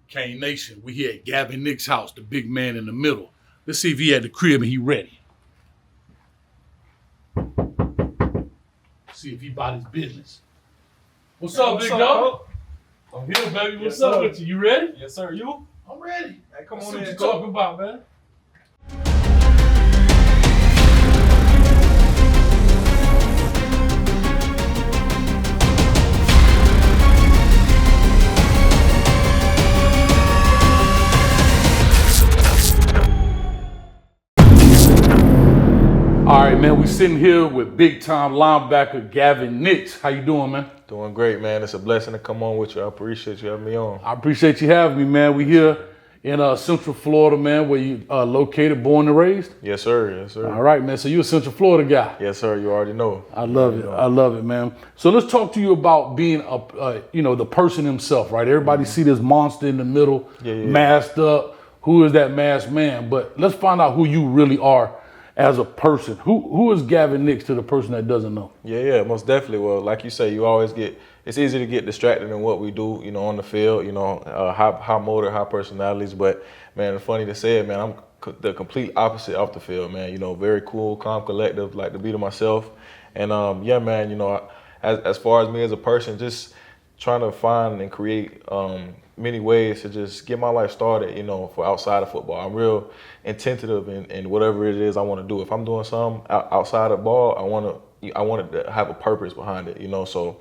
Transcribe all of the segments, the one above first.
Kane Nation, we here at Gavin Nix' house, the big man in the middle. Let's see if he at the crib and he ready. See if he about his business. What's up, big dog? I'm here, baby. What's up with you? You ready? Yes, sir. You? I'm ready. Hey, come on Let's see in. what you talking about, man. All right, man, we sitting here with big-time linebacker Gavin Nix. How you doing, man? Doing great, man. It's a blessing to come on with you. I appreciate you having me on. I appreciate you having me, man. We here in Central Florida, man, where you located, born and raised? Yes, sir. Yes, sir. All right, man. So you a Central Florida guy? Yes, sir. You already know. I love it. I love it, man. So let's talk to you about being the person himself, right? Everybody see this monster in the middle, masked up. Who is that masked man? But let's find out who you really are as a person. Who is Gavin Nix to the person that doesn't know? Yeah, most definitely. Well, like you say, you always it's easy to get distracted in what we do, on the field, high motor, high personalities. But, man, it's funny to say it, man, I'm the complete opposite off the field, man. Very cool, calm, collective, like to be to myself. And, yeah, man, as far as me as a person, just trying to find and create many ways to just get my life started, for outside of football. I'm real intensive in whatever it is I want to do. If I'm doing something outside of ball, I want it to have a purpose behind it, So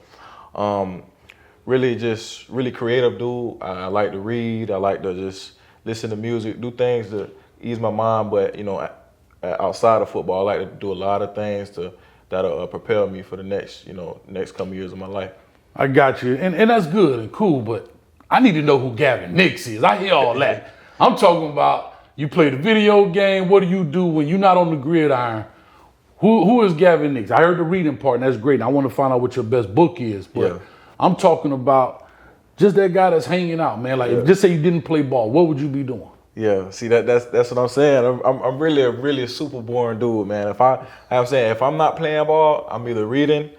really creative dude. I like to read. I like to just listen to music, do things to ease my mind. But, outside of football, I like to do a lot of things that'll propel me for the next couple years of my life. I got you. And that's good and cool, but I need to know who Gavin Nix is. I hear all that. I'm talking about you play the video game. What do you do when you're not on the gridiron? Who is Gavin Nix? I heard the reading part, and that's great. And I want to find out what your best book is. But I'm talking about just that guy that's hanging out, man. Like, if just say you didn't play ball, what would you be doing? Yeah, see that's what I'm saying. I'm really a super boring dude, man. If I'm not playing ball, I'm either reading,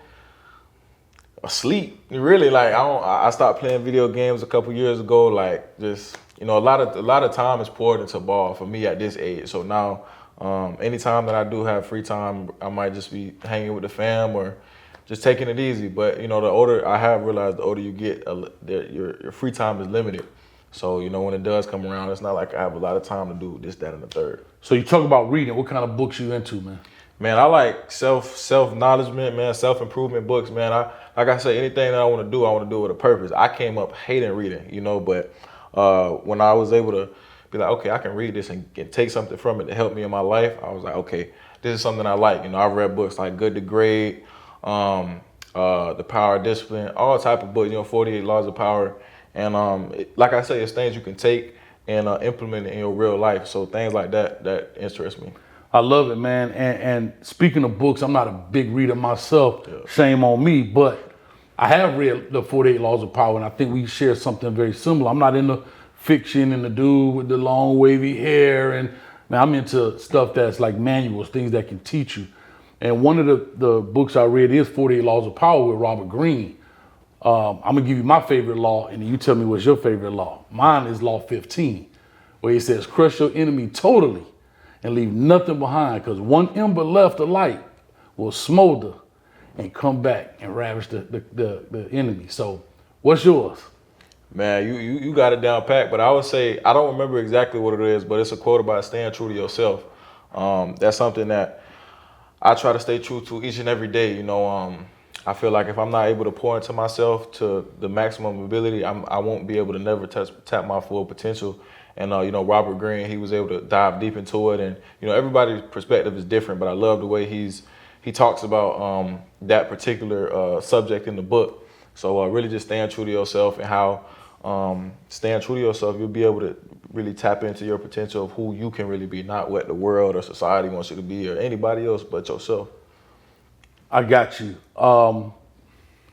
asleep. Really, like I stopped playing video games a couple years ago. Like, just a lot of time is poured into ball for me at this age. So now, anytime that I do have free time, I might just be hanging with the fam or just taking it easy. But the older I have realized, the older you get, your free time is limited. So when it does come around, it's not like I have a lot of time to do this, that, and the third. So you talk about reading. What kind of books you into, man? Man, I like self-knowledgement, man, self-improvement books, man. Like I say, anything that I want to do with a purpose. I came up hating reading, but when I was able to be like, okay, I can read this and take something from it to help me in my life, I was like, okay, this is something I like. I've read books like Good to Great, The Power of Discipline, all type of books, 48 Laws of Power. And like I say, it's things you can take and implement it in your real life. So things like that interest me. I love it, man. And speaking of books, I'm not a big reader myself. Yeah. Shame on me, but I have read the 48 Laws of Power, and I think we share something very similar. I'm not into fiction and the dude with the long wavy hair, and man, I'm into stuff that's like manuals, things that can teach you. And one of the books I read is 48 Laws of Power with Robert Greene. I'm gonna give you my favorite law, and then you tell me what's your favorite law. Mine is Law 15, where he says, crush your enemy totally and leave nothing behind, because one ember left alight will smolder and come back and ravish the enemy. So what's yours? Man, you got it down pat, but I would say, I don't remember exactly what it is, but it's a quote about staying true to yourself. That's something that I try to stay true to each and every day. I feel like if I'm not able to pour into myself to the maximum ability, I won't be able to never tap my full potential. And, Robert Greene, he was able to dive deep into it. And, everybody's perspective is different, but I love the way he talks about that particular subject in the book. So really just staying true to yourself, and how staying true to yourself, you'll be able to really tap into your potential of who you can really be, not what the world or society wants you to be or anybody else but yourself. I got you. And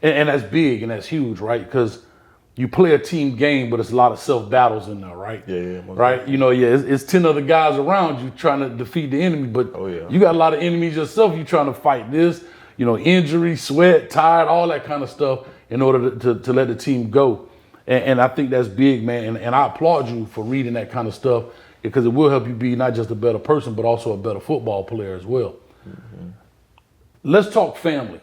that's big and that's huge, right? Because you play a team game, but it's a lot of self battles in there, right? Yeah. Right? It's 10 other guys around you trying to defeat the enemy, but you got a lot of enemies yourself. You're trying to fight this, injury, sweat, tired, all that kind of stuff in order to let the team go. And I think that's big, man. And I applaud you for reading that kind of stuff because it will help you be not just a better person, but also a better football player as well. Mm-hmm. Let's talk family.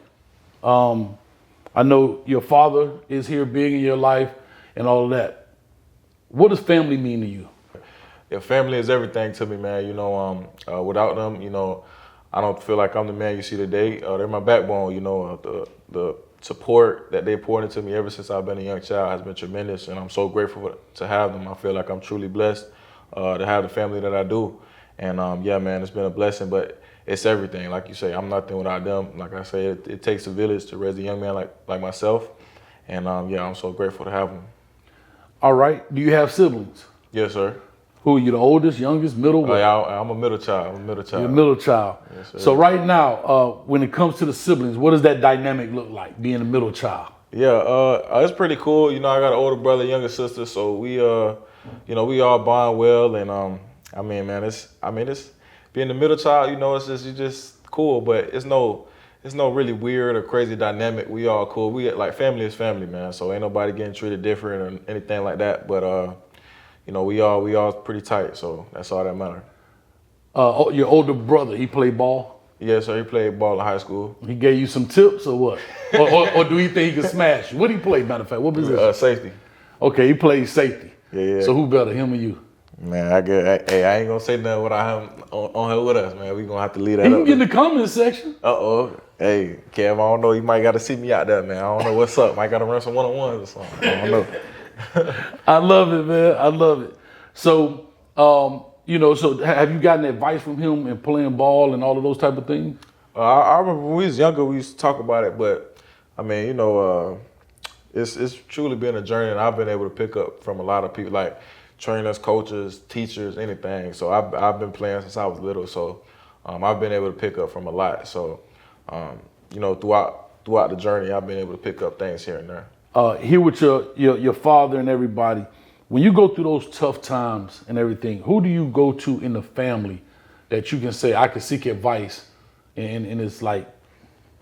I know your father is here big in your life and all of that. What does family mean to you? Yeah, family is everything to me, man. You know, without them, you know, I don't feel like I'm the man you see today. They're my backbone, you know. The support that they poured into me ever since I've been a young child has been tremendous, and I'm so grateful to have them. I feel like I'm truly blessed to have the family that I do. And yeah, man, it's been a blessing, but it's everything. Like you say, I'm nothing without them. Like I say, it takes a village to raise a young man like myself. And yeah, I'm so grateful to have them. All right. Do you have siblings? Yes, sir. Who are you, the oldest, youngest, middle? I'm a middle child. You're a middle child. Yes, sir. So right now, when it comes to the siblings, what does that dynamic look like, being a middle child? Yeah, it's pretty cool. You know, I got an older brother, younger sister, so we, you know, we all bond well. And I mean, man, it's being the middle child. You know, it's just cool, but it's no really weird or crazy dynamic. We all cool. We like family is family, man. So ain't nobody getting treated different or anything like that. But you know, we all pretty tight, so that's all that matters. Your older brother, he played ball? Yes, sir. He played ball in high school. He gave you some tips or what? or do you think he could smash you? What did he play, matter of fact? What position? Safety. Okay, he played safety. Yeah. So who better, him or you? Man, I ain't gonna say nothing without him on here with us, man. We gonna have to leave that He up. can get in the comment section. Hey, Kev, I don't know. You might got to see me out there, man. I don't know what's up. Might got to run some one-on-ones or something. I don't know. I love it, man. I love it. So, you know, so have you gotten advice from him in playing ball and all of those type of things? I remember when we was younger, we used to talk about it, but I mean, you know, it's truly been a journey, and I've been able to pick up from a lot of people, like trainers, coaches, teachers, anything. So I've been playing since I was little, so I've been able to pick up from a lot. So, you know, throughout the journey, I've been able to pick up things here and there. Here with your father and everybody, when you go through those tough times and everything, who do you go to in the family that you can say, I can seek advice, and it's like,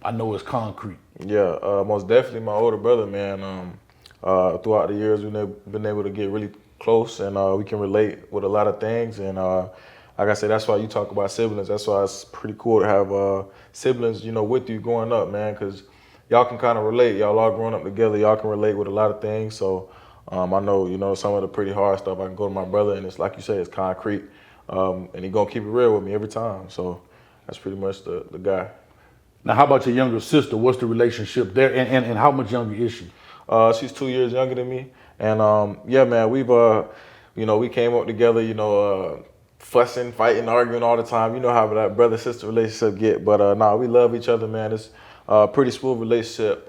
I know it's concrete? Yeah, most definitely my older brother, man. Throughout the years, we've been able to get really close, and we can relate with a lot of things. And like I said, that's why you talk about siblings. That's why it's pretty cool to have siblings, you know, with you growing up, man, because y'all can kind of relate. Y'all all growing up together. Y'all can relate with a lot of things. So I know, you know, some of the pretty hard stuff. I can go to my brother, and it's like you say, it's concrete, and he's gonna keep it real with me every time. So that's pretty much the guy. Now, how about your younger sister? What's the relationship there, and how much younger is she? She's 2 years younger than me, and yeah, man, we've you know, we came up together, you know, fussing, fighting, arguing all the time. You know how that brother-sister relationship get, but nah, we love each other, man. It's a pretty smooth relationship.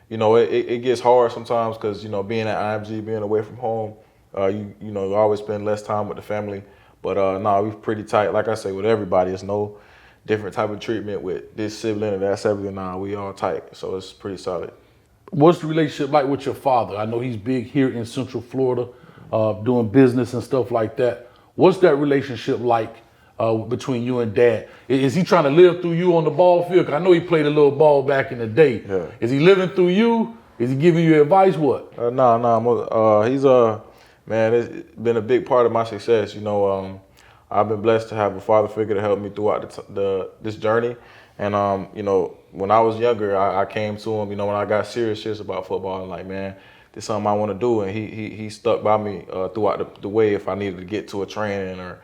You know, it gets hard sometimes because, you know, being at IMG, being away from home, you know, you always spend less time with the family. But nah, we're pretty tight. Like I say, with everybody, it's no different type of treatment with this sibling or that sibling. Nah, we all tight, so it's pretty solid. What's the relationship like with your father? I know he's big here in Central Florida, doing business and stuff like that. What's that relationship like between you and Dad? Is he trying to live through you on the ball field? 'Cause I know he played a little ball back in the day. Yeah. Is he living through you? Is he giving you advice? What? Nah. He's man, it's been a big part of my success. You know, I've been blessed to have a father figure to help me throughout this journey. And you know, when I was younger, I came to him. You know, when I got serious about football, and like, man, this is something I want to do. And he stuck by me throughout the way. If I needed to get to a training, or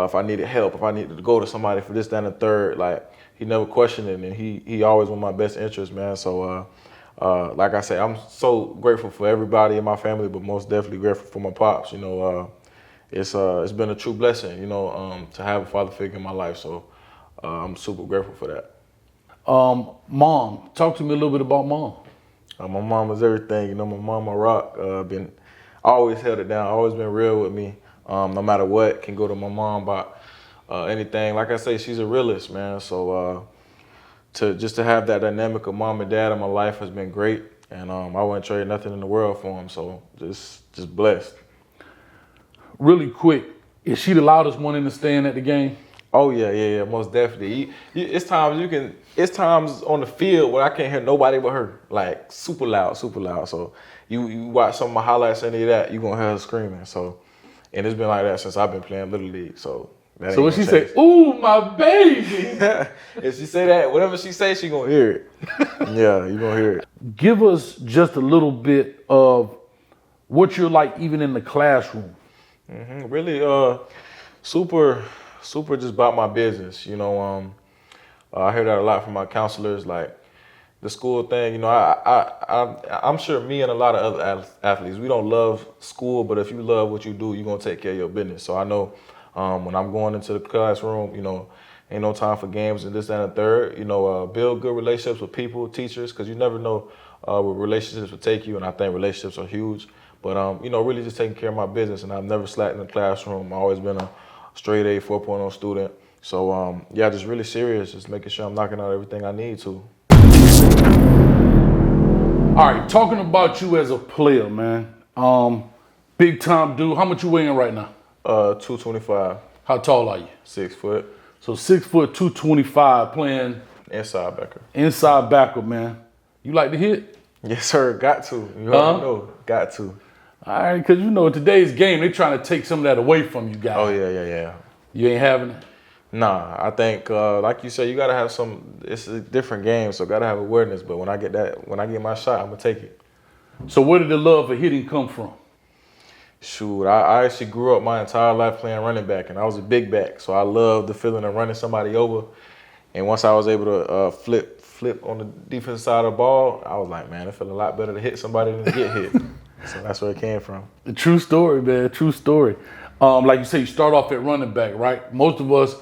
if I needed help, if I needed to go to somebody for this, that, and the third, like, he never questioned it, and he always wanted my best interest, man. So like I say, I'm so grateful for everybody in my family, but most definitely grateful for my pops. You know, it's been a true blessing, you know, to have a father figure in my life. So I'm super grateful for that. Mom, talk to me a little bit about Mom. My mom is everything. You know, my mom, my rock. Always held it down. Always been real with me. No matter what, can go to my mom about anything. Like I say, she's a realist, man. So to have that dynamic of mom and dad in my life has been great, and I wouldn't trade nothing in the world for them. So just blessed. Really quick, is she the loudest one in the stand at the game? Oh yeah, most definitely. It's times on the field where I can't hear nobody but her, like super loud. So you watch some of my highlights, any of that, you gonna hear her screaming. So, and it's been like that since I've been playing Little League. So that So ain't when she gonna say, "Ooh, my baby," if she say that, whatever she say, she gonna hear it. Yeah, you gonna hear it. give us just a little bit of what you're like even in the classroom. Really, super just about my business. I hear that a lot from my counselors, like the school thing. I'm sure me and a lot of other athletes, we don't love school, but if you love what you do, you're gonna take care of your business. So I know when I'm going into the classroom, ain't no time for games and this, that, and the third. Build good relationships with people, teachers, because you never know where relationships will take you, and I think relationships are huge. But really just taking care of my business, and I've never slacked in the classroom. I've always been a straight A 4.0 student. So just really serious, just making sure I'm knocking out everything I need to. All right, talking about you as a player, man. Big time dude. How much you weighing right now? 225. How tall are you? 6 foot. So 6 foot, 225, playing Inside backer. inside backer, man. You like to hit? Yes, sir. Got to. You already know. Got to. All right, because in today's game, they trying to take some of that away from you guys. Oh, yeah. You ain't having it? Nah, I think, like you said, you got to have it's a different game, so got to have awareness. But when I get my shot, I'm going to take it. So where did the love for hitting come from? Shoot, I actually grew up my entire life playing running back, and I was a big back. So I loved the feeling of running somebody over. And once I was able to flip on the defensive side of the ball, I was like, man, it felt a lot better to hit somebody than to get hit. So that's where it came from. The true story, man. True story. Like you say, you start off at running back, right? Most of us,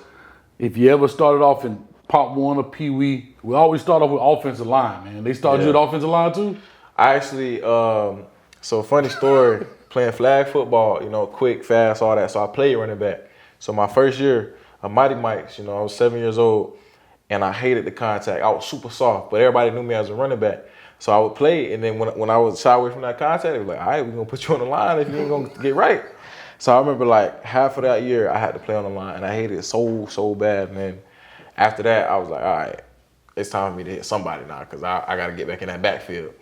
if you ever started off in Pop 1 or Pee Wee, we always start off with offensive line, man. They started you at offensive line too? I actually, so funny story, playing flag football, quick, fast, all that. So I played running back. So my first year of Mighty Mikes, I was 7 years old, and I hated the contact. I was super soft, but everybody knew me as a running back. So I would play, and then when I would shy away from that contact, they were like, all right, we're going to put you on the line if you ain't going to get right. So I remember like half of that year, I had to play on the line, and I hated it so bad. And then after that, I was like, all right, it's time for me to hit somebody now because I got to get back in that backfield.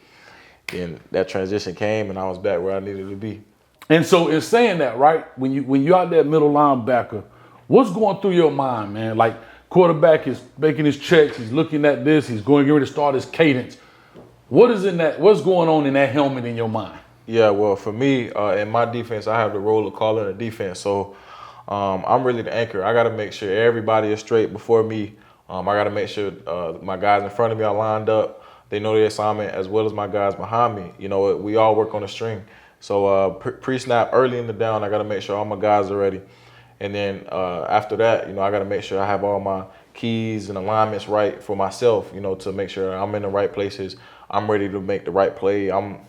And that transition came, and I was back where I needed to be. And so in saying that, right, when you out there middle linebacker, what's going through your mind, man? Like quarterback is making his checks, he's looking at this, he's getting ready to start his cadence. What's going on in that helmet in your mind? Yeah, well, for me, in my defense, I have the role of calling the defense. So I'm really the anchor. I got to make sure everybody is straight before me. I got to make sure my guys in front of me are lined up. They know their assignment as well as my guys behind me. We all work on a string. So pre-snap, early in the down, I got to make sure all my guys are ready. And then after that, I got to make sure I have all my keys and alignments right for myself, to make sure I'm in the right places. I'm ready to make the right play. I'm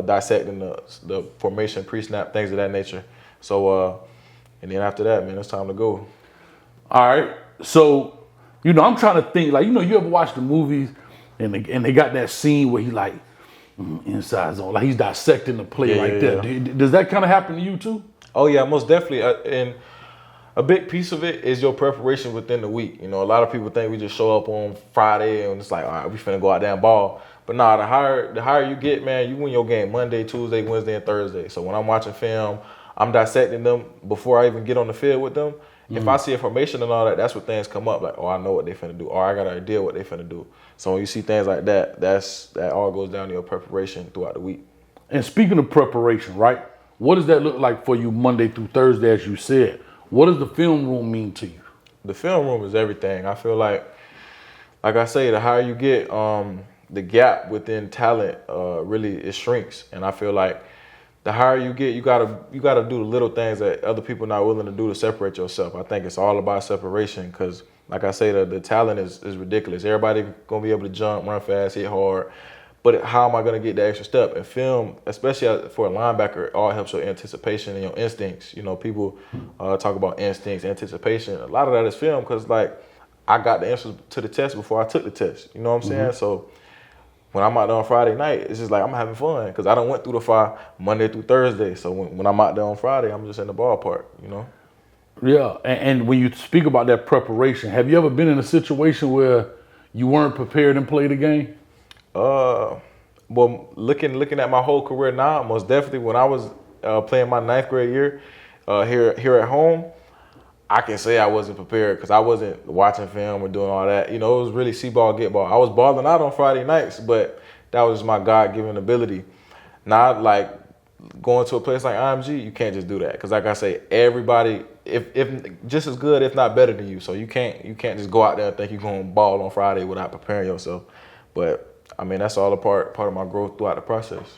dissecting the formation, pre-snap, things of that nature. So, and then after that, man, it's time to go. All right. So, I'm trying to think, like, you ever watch the movies and they got that scene where he like, inside zone, like he's dissecting the play there. Does that kind of happen to you too? Oh, yeah, most definitely. And a big piece of it is your preparation within the week. A lot of people think we just show up on Friday and it's like, all right, we finna go out there and ball. But nah, the higher you get, man, you win your game Monday, Tuesday, Wednesday, and Thursday. So when I'm watching film, I'm dissecting them before I even get on the field with them. If I see information and all that, that's where things come up. Like, oh, I know what they finna do, or I got an idea what they finna do. So when you see things like that, that all goes down to your preparation throughout the week. And speaking of preparation, right? What does that look like for you Monday through Thursday, as you said? What does the film room mean to you? The film room is everything. I feel like I say, the higher you get, the gap within talent really it shrinks, and I feel like the higher you get, you gotta do the little things that other people are not willing to do to separate yourself. I think it's all about separation because, like I say, the talent is ridiculous. Everybody gonna be able to jump, run fast, hit hard, but how am I gonna get the extra step? And film, especially for a linebacker, it all helps your anticipation and your instincts. People talk about instincts, anticipation. A lot of that is film because, like, I got the answers to the test before I took the test. You know what I'm saying? So when I'm out there on Friday night, it's just like I'm having fun because I done went through the fire Monday through Thursday. So when I'm out there on Friday, I'm just in the ballpark, Yeah, and when you speak about that preparation, have you ever been in a situation where you weren't prepared and played a game? Well, looking at my whole career now, most definitely when I was playing my ninth grade year here at home, I can say I wasn't prepared because I wasn't watching film or doing all that. You know, it was really see ball, get ball. I was balling out on Friday nights, but that was my God-given ability. Not like going to a place like IMG, you can't just do that because, like I say, everybody, if just as good, if not better than you. So you can't just go out there and think you're going to ball on Friday without preparing yourself. But I mean, that's all a part of my growth throughout the process.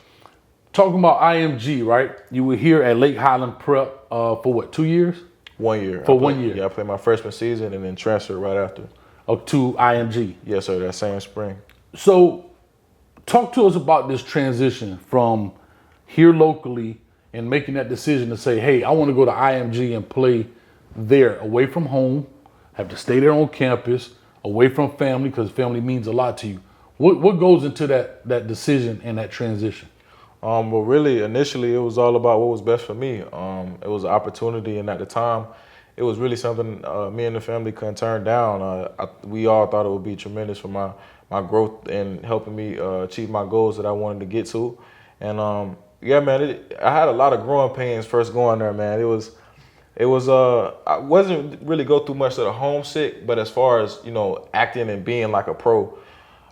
Talking about IMG, right? You were here at Lake Highland Prep for what, 2 years? 1 year. For 1 year. Yeah, I played my freshman season and then transferred right after. To IMG. Yes, sir, that same spring. So talk to us about this transition from here locally and making that decision to say, hey, I want to go to IMG and play there, away from home, have to stay there on campus, away from family, because family means a lot to you. What goes into that decision and that transition? Well, really, initially, it was all about what was best for me. It was an opportunity, and at the time, it was really something me and the family couldn't turn down. We all thought it would be tremendous for my growth and helping me achieve my goals that I wanted to get to. And yeah, man, I had a lot of growing pains first going there, man. It was I wasn't really go through much of the homesick, but as far as, you know, acting and being like a pro,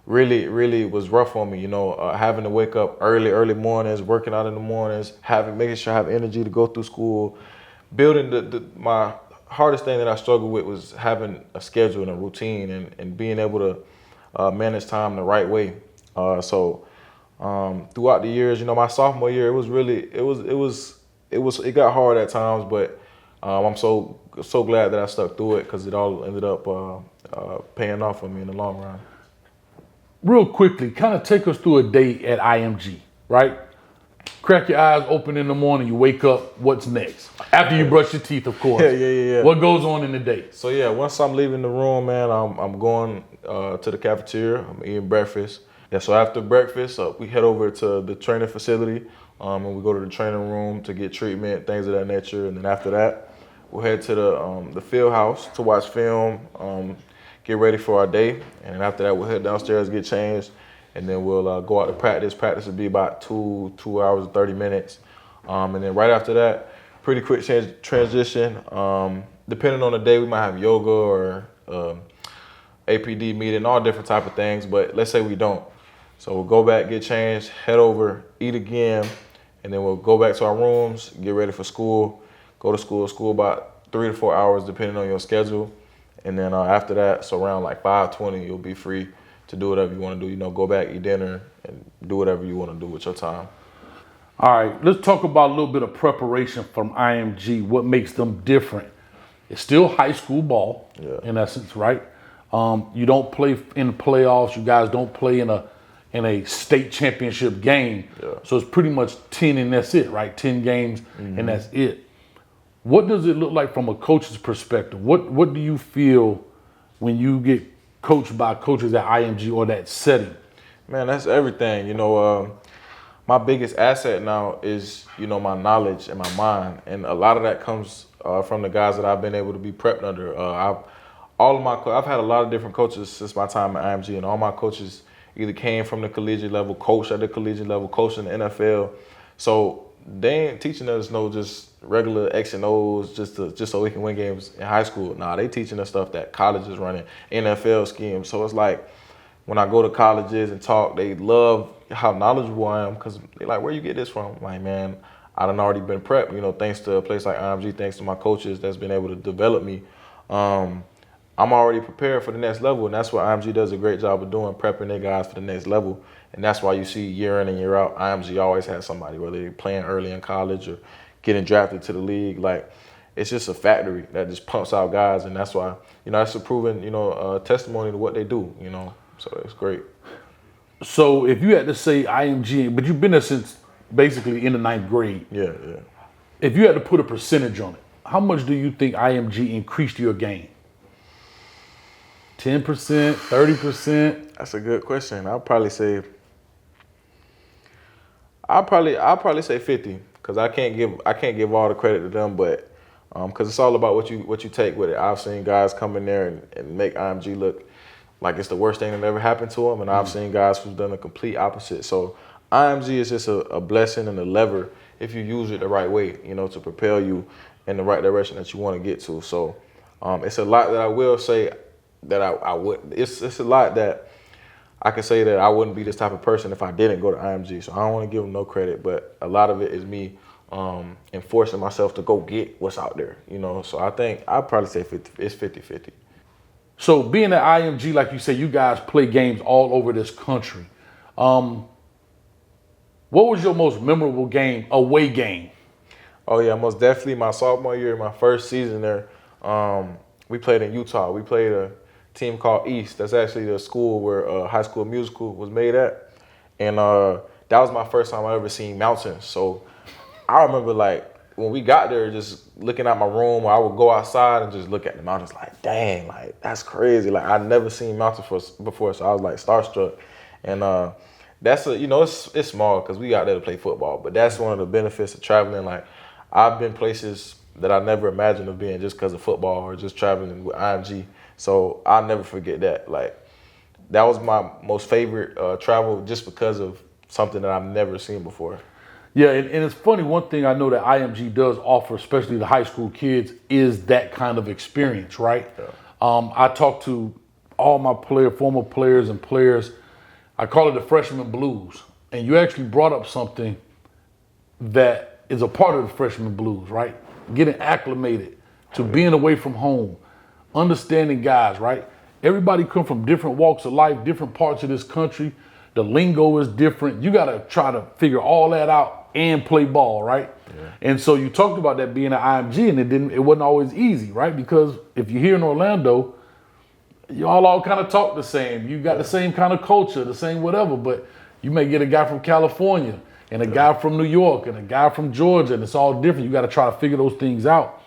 really was rough on me, you know, having to wake up early mornings, working out in the mornings, making sure I have energy to go through school, building my hardest thing that I struggled with was having a schedule and a routine and being able to manage time the right way. So throughout the years, you know, my sophomore year, it got hard at times, but I'm so glad that I stuck through it because it all ended up paying off for me in the long run. Real quickly, kind of take us through a day at IMG, right? Crack your eyes open in the morning, you wake up, what's next? After you brush your teeth, of course. Yeah. What goes on in the day? So yeah, once I'm leaving the room, man, I'm going to the cafeteria, I'm eating breakfast. Yeah, so after breakfast, we head over to the training facility, and we go to the training room to get treatment, things of that nature. And then after that, we'll head to the field house to watch film, get ready for our day, and then after that we'll head downstairs, get changed, and then we'll go out to practice. Practice will be about 2 hours and 30 minutes, and then right after that, pretty quick transition. Depending on the day, we might have yoga or APD meeting, all different type of things, but let's say we don't. So we'll go back, get changed, head over, eat again, and then we'll go back to our rooms, get ready for school, go to school about 3 to 4 hours depending on your schedule. And then after that, so around like 5:20, you'll be free to do whatever you want to do. You know, go back, eat dinner, and do whatever you want to do with your time. All right, let's talk about a little bit of preparation from IMG. What makes them different? It's still high school ball, in essence, right? You don't play in the playoffs. You guys don't play in a state championship game. Yeah. So it's pretty much 10 and that's it, right? 10 games and that's it. What does it look like from a coach's perspective? What do you feel when you get coached by coaches at IMG or that setting? Man, that's everything. You know, my biggest asset now is, you know, my knowledge and my mind. And a lot of that comes from the guys that I've been able to be prepped under. I've had a lot of different coaches since my time at IMG, and all my coaches either came from the collegiate level, coached at the collegiate level, coached in the NFL. So they ain't teaching us no just regular X and O's just so we can win games in high school. Nah, they teaching us stuff that college is running, NFL schemes. So it's like when I go to colleges and talk, they love how knowledgeable I am because they're like, where you get this from? I'm like, man, I done already been prepped, you know, thanks to a place like IMG, thanks to my coaches that's been able to develop me. I'm already prepared for the next level, and that's what IMG does a great job of doing, prepping their guys for the next level. And that's why you see year in and year out, IMG always has somebody, whether they're playing early in college or getting drafted to the league. Like, it's just a factory that just pumps out guys, and that's why, you know, that's a proven, you know, testimony to what they do, you know. So it's great. So if you had to say IMG, but you've been there since basically in the 9th grade. Yeah. If you had to put a percentage on it, how much do you think IMG increased your game? 10%, 30%? That's a good question. I'll probably say 50, because I can't give all the credit to them, but because it's all about what you take with it. I've seen guys come in there and make IMG look like it's the worst thing that ever happened to them, and I've seen guys who've done the complete opposite. So IMG is just a blessing and a lever if you use it the right way, to propel you in the right direction that you want to get to. So it's a lot that I will say that I would. It's a lot that I can say that I wouldn't be this type of person if I didn't go to IMG. So I don't want to give them no credit, but a lot of it is me enforcing myself to go get what's out there. So I think I'd probably say it's 50-50. So being at IMG, like you said, you guys play games all over this country. What was your most memorable game, away game? Oh yeah, most definitely my sophomore year, my first season there. We played in Utah. We played a team called East. That's actually the school where High School Musical was made at. And that was my first time I ever seen mountains. So I remember when we got there, just looking at my room, I would go outside and just look at the mountains like, dang, that's crazy. I'd never seen mountains before, so I was starstruck. And that's it's small because we got there to play football, but that's one of the benefits of traveling. I've been places that I never imagined of being just because of football or just traveling with IMG. So I'll never forget that. That was my most favorite travel just because of something that I've never seen before. Yeah, and it's funny, one thing I know that IMG does offer, especially the high school kids, is that kind of experience, right? Yeah. I talk to all my former players and players. I call it the freshman blues. And you actually brought up something that is a part of the freshman blues, right? Getting acclimated to being away from home, understanding guys, right? Everybody come from different walks of life, different parts of this country. The lingo is different. You got to try to figure all that out and play ball, right? Yeah. And so you talked about that being at IMG, and it wasn't always easy, right? Because if you're here in Orlando, y'all all kind of talk the same. You got the same kind of culture, the same whatever, but you may get a guy from California and a guy from New York and a guy from Georgia, and it's all different. You got to try to figure those things out.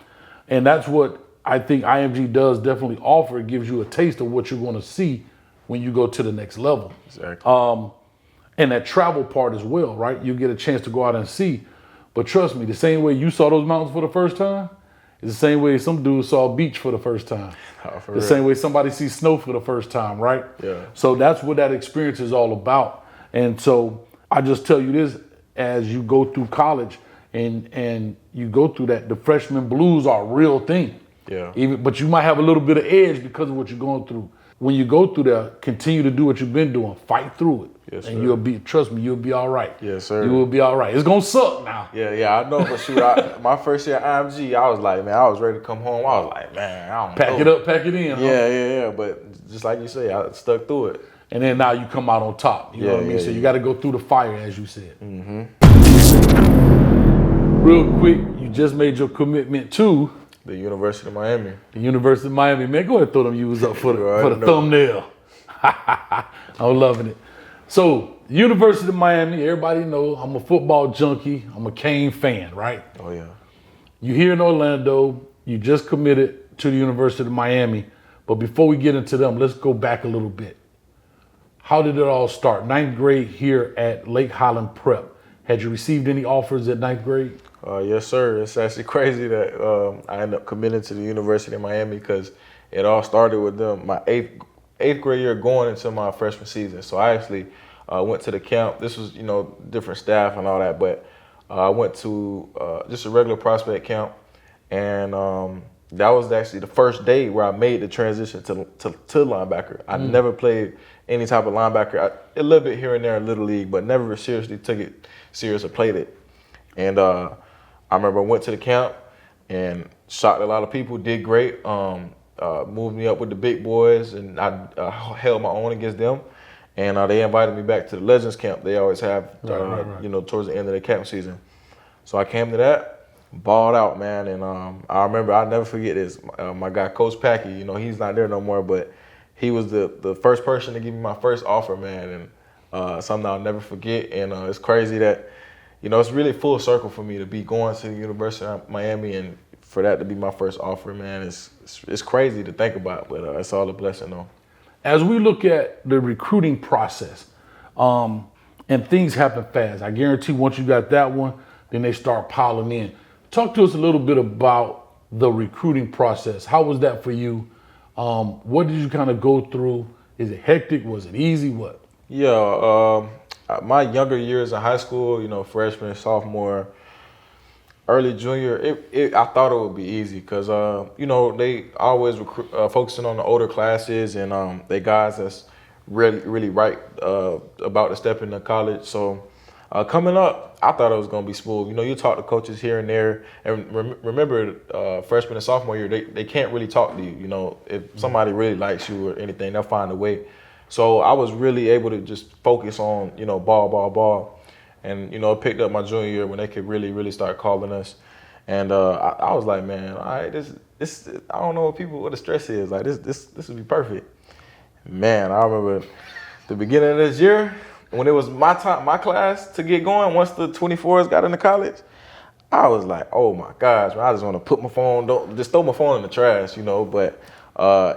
And that's what I think IMG does definitely offer. It gives you a taste of what you're going to see when you go to the next level. Exactly. And that travel part as well, right? You get a chance to go out and see. But trust me, the same way you saw those mountains for the first time is the same way some dude saw a beach for the first time. The same way somebody sees snow for the first time, right? Yeah. So that's what that experience is all about. And so I just tell you this, as you go through college and you go through that, the freshman blues are a real thing. Yeah. But you might have a little bit of edge because of what you're going through. When you go through there, continue to do what you've been doing. Fight through it. Yes, and sir. Trust me, you'll be all right. Yes, sir. You will be all right. It's going to suck now. Yeah, I know for sure. My first year at IMG, I was like, man, I was ready to come home. I was like, man, I don't know. Pack it up, pack it in. Yeah. But just like you say, I stuck through it. And then now you come out on top. You know what I mean? So you got to go through the fire, as you said. Mm-hmm. Real quick, you just made your commitment to the University of Miami. The University of Miami. Man, go ahead and throw them U's up for the thumbnail. I'm loving it. So, University of Miami, everybody know I'm a football junkie. I'm a Kane fan, right? Oh, yeah. You here in Orlando, you just committed to the University of Miami. But before we get into them, let's go back a little bit. How did it all start? Ninth grade here at Lake Highland Prep. Had you received any offers at ninth grade? Yes, sir. It's actually crazy that I ended up committing to the University of Miami because it all started with them my eighth grade year going into my freshman season. So I actually went to the camp. This was, different staff and all that, but I went to just a regular prospect camp, and that was actually the first day where I made the transition to linebacker. I never played any type of linebacker. A little bit here and there in Little League, but never seriously took it serious or played it. And I remember I went to the camp and shocked a lot of people, did great. Moved me up with the big boys, and I held my own against them. And they invited me back to the Legends camp. They always have, right. Towards the end of the camp season. So I came to that, balled out, man. And I remember, I'll never forget this. My guy, Coach Packy, he's not there no more, but he was the first person to give me my first offer, man. And something I'll never forget. And it's crazy that, it's really full circle for me to be going to the University of Miami, and for that to be my first offer, man, it's crazy to think about, but it's all a blessing, though. As we look at the recruiting process, and things happen fast, I guarantee once you got that one, then they start piling in. Talk to us a little bit about the recruiting process. How was that for you? What did you kind of go through? Is it hectic? Was it easy? What? Yeah, my younger years in high school, you know, freshman, sophomore, early junior, I thought it would be easy because, you know, they always focusing on the older classes and they guys that's really right about to step into college. So coming up, I thought it was going to be smooth. You know, you talk to coaches here and there. And remember, freshman and sophomore year, they can't really talk to you. You know, if somebody really likes you or anything, they'll find a way. So I was really able to just focus on, you know, ball. And, you know, it picked up my junior year when they could really start calling us. And I was like, man, all right, this I don't know what the stress is. Like, this would be perfect. Man, I remember the beginning of this year when it was my class to get going, once the 24s got into college, I was like, oh my gosh, man, I just want to put my phone, just throw my phone in the trash, you know, but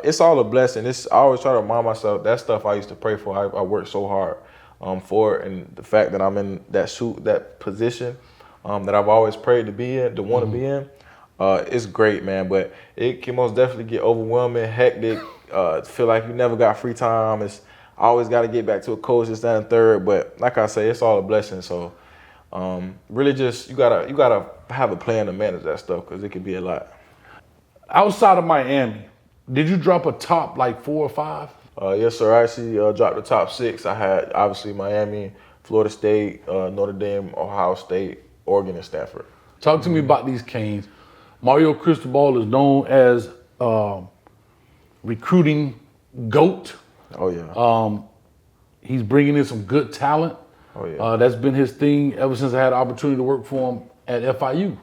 it's all a blessing. I always try to remind myself that stuff I used to pray for. I worked so hard for it, and the fact that I'm in that position that I've always prayed to be in, to want to be in, it's great, man. But it can most definitely get overwhelming, hectic. Feel like you never got free time. It's always got to get back to a coach, this, that, and third. But like I say, it's all a blessing. So really, just you gotta have a plan to manage that stuff because it can be a lot. Outside of Miami, did you drop a top like 4 or 5? Yes, sir. I actually dropped the top 6. I had obviously Miami, Florida State, Notre Dame, Ohio State, Oregon, and Stanford. Talk to me about these Canes. Mario Cristobal is known as recruiting GOAT. Oh yeah. He's bringing in some good talent. Oh yeah. That's been his thing ever since I had the opportunity to work for him at FIU.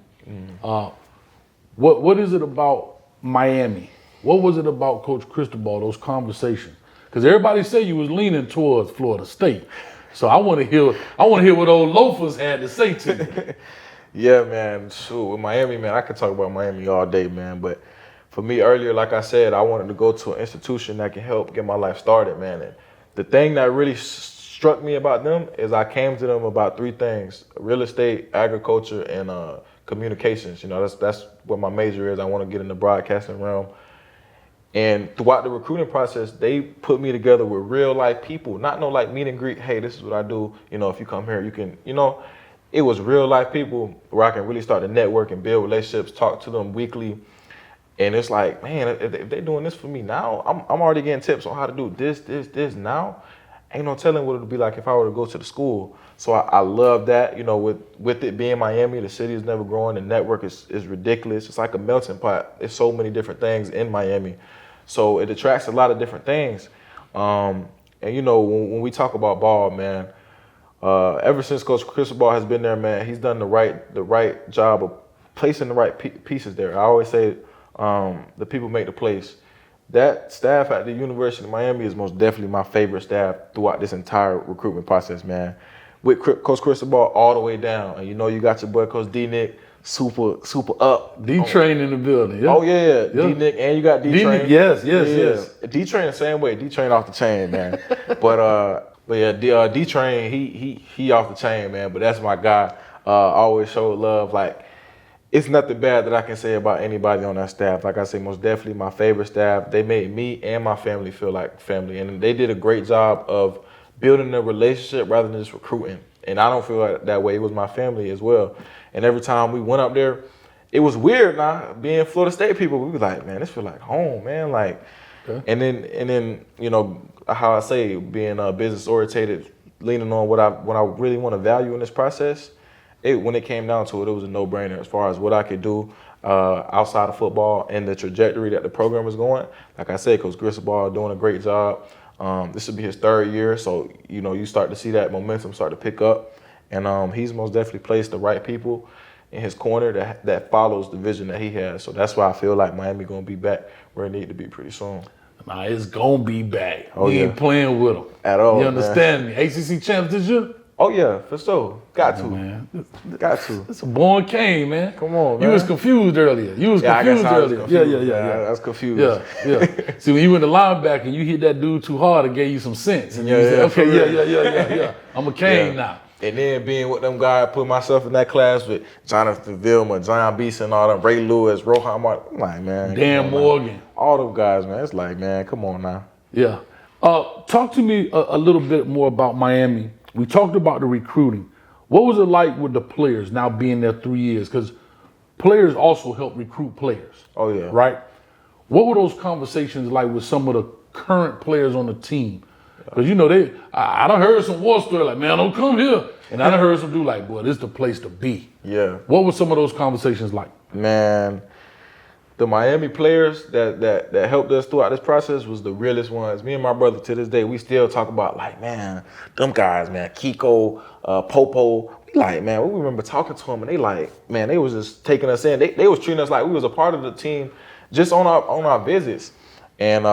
What is it about Miami? What was it about Coach Cristobal, those conversations? Because everybody say you was leaning towards Florida State. So I want to hear what old loafers had to say to you. Yeah, man. Shoot, with Miami, man, I could talk about Miami all day, man. But for me earlier, like I said, I wanted to go to an institution that can help get my life started, man. And the thing that really struck me about them is I came to them about 3 things: real estate, agriculture, and communications. You know, that's what my major is. I want to get in the broadcasting realm. And throughout the recruiting process, they put me together with real life people, not no like meet and greet. Hey, this is what I do. You know, if you come here, you can, you know, it was real life people where I can really start to network and build relationships, talk to them weekly. And it's like, man, if they're doing this for me now, I'm already getting tips on how to do this now. Ain't no telling what it would be like if I were to go to the school. So I love that, you know, with it being Miami, the city is never growing. The network is ridiculous. It's like a melting pot. There's so many different things in Miami. So it attracts a lot of different things. And, you know, when we talk about ball, man, ever since Coach Cristobal has been there, man, he's done the right job of placing the right pieces there. I always say the people make the place. That staff at the University of Miami is most definitely my favorite staff throughout this entire recruitment process, man. With Coach Cristobal all the way down. And, you know, you got your boy, Coach D-Nick, super up. D-Train in the building. Yeah. Oh, yeah. D-Nick, and you got D-Train. Yes. D-Train the same way. D-Train off the chain, man. But yeah, D-Train, he off the chain, man. But that's my guy. Always showed love. Like, it's nothing bad that I can say about anybody on that staff. Like I say, most definitely my favorite staff. They made me and my family feel like family. And they did a great job of building a relationship rather than just recruiting. And I don't feel like that way. It was my family as well. And every time we went up there, it was weird now, being Florida State people. We was like, man, this feel like home, man. Like, okay. And then, you know, how I say, being business oriented, leaning on what I really want to value in this process. When it came down to it, it was a no-brainer as far as what I could do outside of football and the trajectory that the program was going. Like I said, Coach Cristobal doing a great job. This will be his 3rd year, so, you know, you start to see that momentum start to pick up. And he's most definitely placed the right people in his corner that follows the vision that he has. So that's why I feel like Miami going to be back where it need to be pretty soon. Nah, it's going to be back. Oh, we ain't playing with them. At all, you understand me? ACC champs this year? Oh, yeah, for sure. Got to. Man. Got to. It's a born Cane, man. Come on, man. You was confused earlier. Yeah, I was confused. Yeah. See, when you went to linebacker, you hit that dude too hard and gave you some sense. And you said, okay, yeah. I'm a Cane now. And then being with them guys, put myself in that class with Jonathan Vilma, John Beeson, all them, Ray Lewis, Rohan Martin. I'm like, man. Dan Morgan. All those guys, man. It's like, man, come on now. Yeah. Talk to me a little bit more about Miami. We talked about the recruiting. What was it like with the players now being there 3 years? Because players also help recruit players. Oh, yeah. Right? What were those conversations like with some of the current players on the team? Because, you know, I done heard some war story like, man, don't come here. And I done heard some dude like, boy, this is the place to be. Yeah. What were some of those conversations like? Man, the Miami players that helped us throughout this process was the realest ones. Me and my brother, to this day, we still talk about, like, man, them guys, man, Kiko, Popo. We like, man, we remember talking to them, and they like, man, they was just taking us in. They was treating us like we was a part of the team just on our visits. And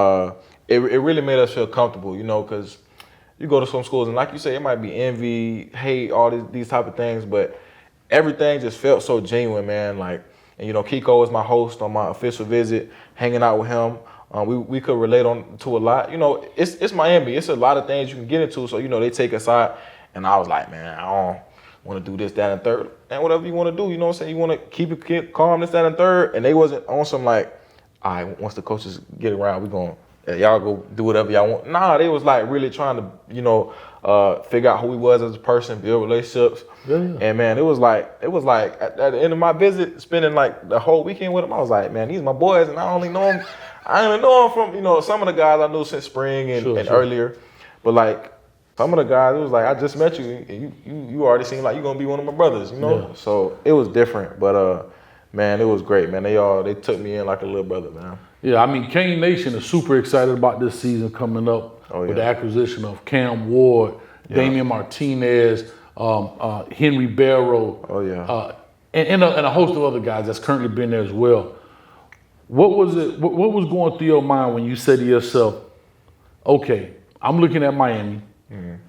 it really made us feel comfortable, you know, because you go to some schools, and like you say, it might be envy, hate, all these type of things, but everything just felt so genuine, man. Like, and you know, Kiko was my host on my official visit, hanging out with him. We could relate to a lot. You know, it's Miami. It's a lot of things you can get into. So, you know, they take us out, and I was like, man, I don't want to do this, that, and third. And whatever you want to do, you know what I'm saying? You want to keep it calm, this, that, and third. And they wasn't on some like, all right, once the coaches get around, we going to, y'all go do whatever y'all want. Nah, they was like really trying to, you know, figure out who he was as a person, build relationships. Yeah. And man, it was like at the end of my visit, spending like the whole weekend with him, I was like, man, these are my boys, and I only know them. I only know them from, you know, some of the guys I knew since spring and earlier. But like some of the guys, it was like, I just met you, and you already seem like you're gonna be one of my brothers, you know? Yeah. So it was different, but man, it was great, man. They took me in like a little brother, man. Yeah, I mean, Kane Nation is super excited about this season coming up with the acquisition of Cam Ward, Damian Martinez, Henry Barrow, and a host of other guys that's currently been there as well. What was it? What was going through your mind when you said to yourself, "Okay, I'm looking at Miami.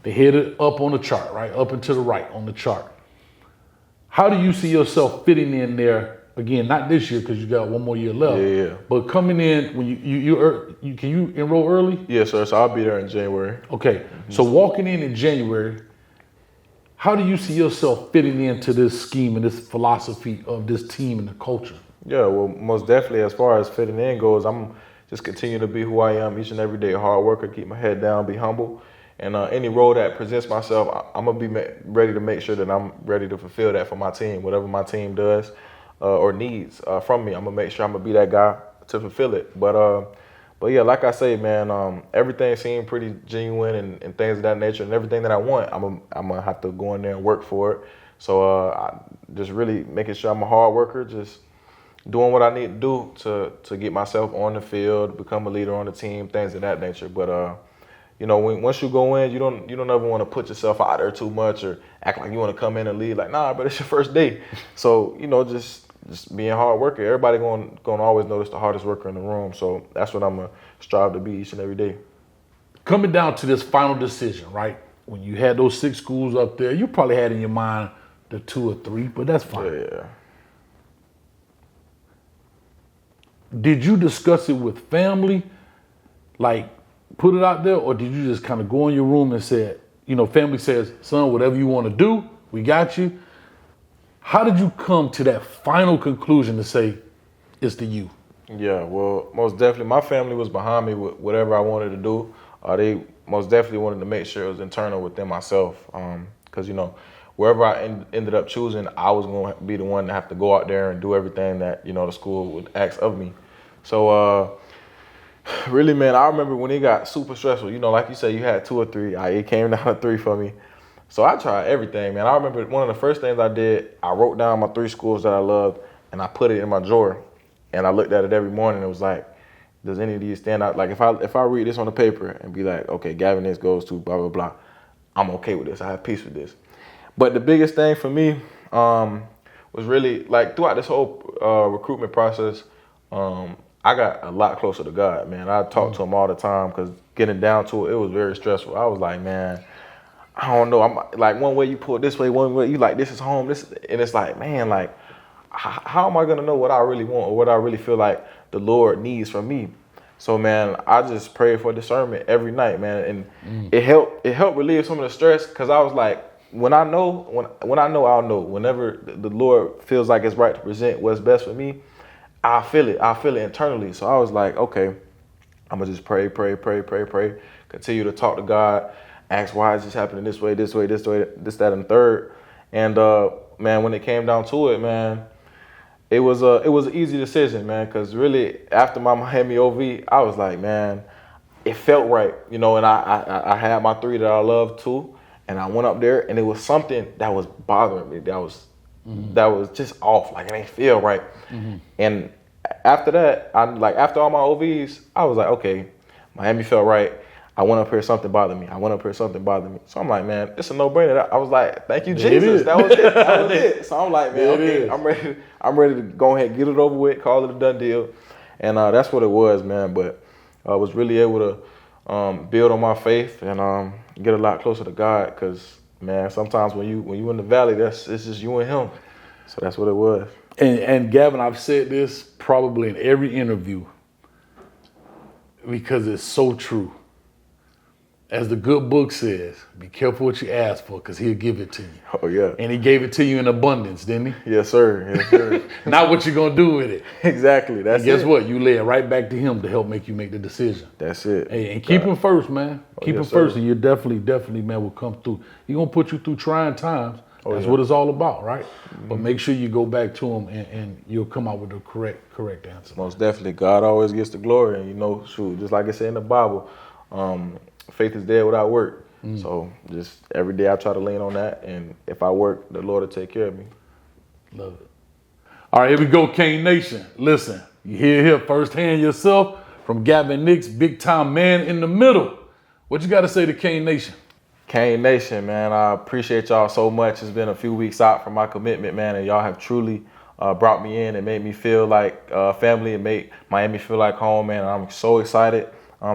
They headed up on the chart, right, up and to the right on the chart. How do you see yourself fitting in there?" Again, not this year because you got one more year left. Yeah. But coming in when you can you enroll early? Yes, sir. So I'll be there in January. Okay. So walking in January, how do you see yourself fitting into this scheme and this philosophy of this team and the culture? Yeah, well, most definitely. As far as fitting in goes, I'm just continue to be who I am each and every day. Hard worker, keep my head down, be humble, and any role that presents myself, I'm gonna be ready to make sure that I'm ready to fulfill that for my team. Whatever my team does or needs from me, I'm gonna make sure I'm gonna be that guy to fulfill it. But yeah, like I say, man, everything seemed pretty genuine and things of that nature, and everything that I want, I'm gonna have to go in there and work for it. So I just really making sure I'm a hard worker, just doing what I need to do to get myself on the field, become a leader on the team, things of that nature. But you know, once you go in, you don't ever want to put yourself out there too much or act like you want to come in and lead. Like, nah, but it's your first day. So, you know, just being a hard worker. Everybody gonna always notice the hardest worker in the room. So that's what I'm gonna strive to be each and every day. Coming down to this final decision, right? When you had those 6 schools up there, you probably had in your mind the 2 or 3, but that's fine. Yeah. Did you discuss it with family? Like, put it out there, or did you just kind of go in your room and said, you know, family says, son, whatever you want to do, we got you. How did you come to that final conclusion to say it's the you? Yeah, well, most definitely my family was behind me with whatever I wanted to do. They most definitely wanted to make sure it was internal within myself. Because, you know, wherever I ended up choosing, I was going to be the one to have to go out there and do everything that, you know, the school would ask of me. So, really, man, I remember when it got super stressful. You know, like you said, you had 2 or 3. It came down to 3 for me. So I tried everything, man. I remember one of the first things I did, I wrote down my 3 schools that I loved, and I put it in my drawer. And I looked at it every morning. It was like, does any of these stand out? Like, if I read this on the paper and be like, okay, Gavin Nix goes to blah, blah, blah, I'm okay with this. I have peace with this. But the biggest thing for me was really, like, throughout this whole recruitment process, I got a lot closer to God, man. I talked to him all the time because getting down to it, it was very stressful. I was like, man, I don't know. I'm like, one way you pull it this way, one way you like, this is home. And it's like, man, like, how am I going to know what I really want or what I really feel like the Lord needs from me? So, man, I just prayed for discernment every night, man. And it helped relieve some of the stress because I was like, when I know, I'll know. Whenever the Lord feels like it's right to present what's best for me, I feel it. I feel it internally. So I was like, okay, I'm gonna just pray. Continue to talk to God. Ask why is this happening this way, this, that, and third. And man, when it came down to it, man, it was an easy decision, man. Because really, after my Miami OV, I was like, man, it felt right, you know. And I had my 3 that I loved too. And I went up there, and it was something that was bothering me. That was just off. Like, it ain't feel right. Mm-hmm. And after that, after all my OVs, I was like, okay, Miami felt right. I went up here, something bothered me. So I'm like, man, it's a no-brainer. I was like, thank you, Jesus. That was it. So I'm like, man, okay, I'm ready to go ahead and get it over with, call it a done deal. And that's what it was, man. But I was really able to build on my faith and get a lot closer to God, because, man, sometimes when you in the valley, it's just you and him. So that's what it was. And Gavin, I've said this probably in every interview because it's so true. As the good book says, be careful what you ask for, because he'll give it to you. Oh, yeah. And he gave it to you in abundance, didn't he? Yes, sir. Not what you're going to do with it. Exactly. That's it. Guess what? You lay it right back to him to help make you make the decision. That's it. Hey, and keep him first, man. Keep him first, and you definitely, man, will come through. He's going to put you through trying times. That's what it's all about, right? Mm-hmm. But make sure you go back to him, and you'll come out with the correct answer. Most definitely. God always gets the glory. And, you know, shoot, just like it said in the Bible, faith is dead without work. So just every day I try to lean on that. And if I work, the Lord will take care of me. Love it. All right, here we go, Kane Nation. Listen, you hear here firsthand yourself from Gavin Nix, big time man in the middle. What you got to say to Kane Nation? Kane Nation, man, I appreciate y'all so much. It's been a few weeks out from my commitment, man, and y'all have truly brought me in and made me feel like family and made Miami feel like home, man. And I'm so excited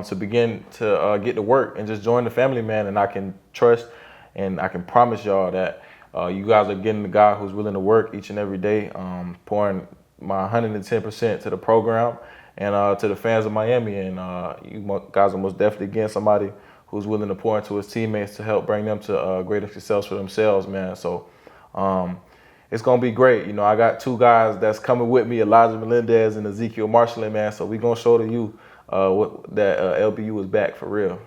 to begin to get to work and just join the family, man. And I can trust and I can promise y'all that you guys are getting the guy who's willing to work each and every day, pouring my 110% to the program and to the fans of Miami. And you guys are most definitely getting somebody who's willing to pour into his teammates to help bring them to greater success for themselves, man. So it's going to be great. You know, I got 2 guys that's coming with me, Elijah Melendez and Ezekiel Marshall, man. So we're going to show to you that LBU is back for real.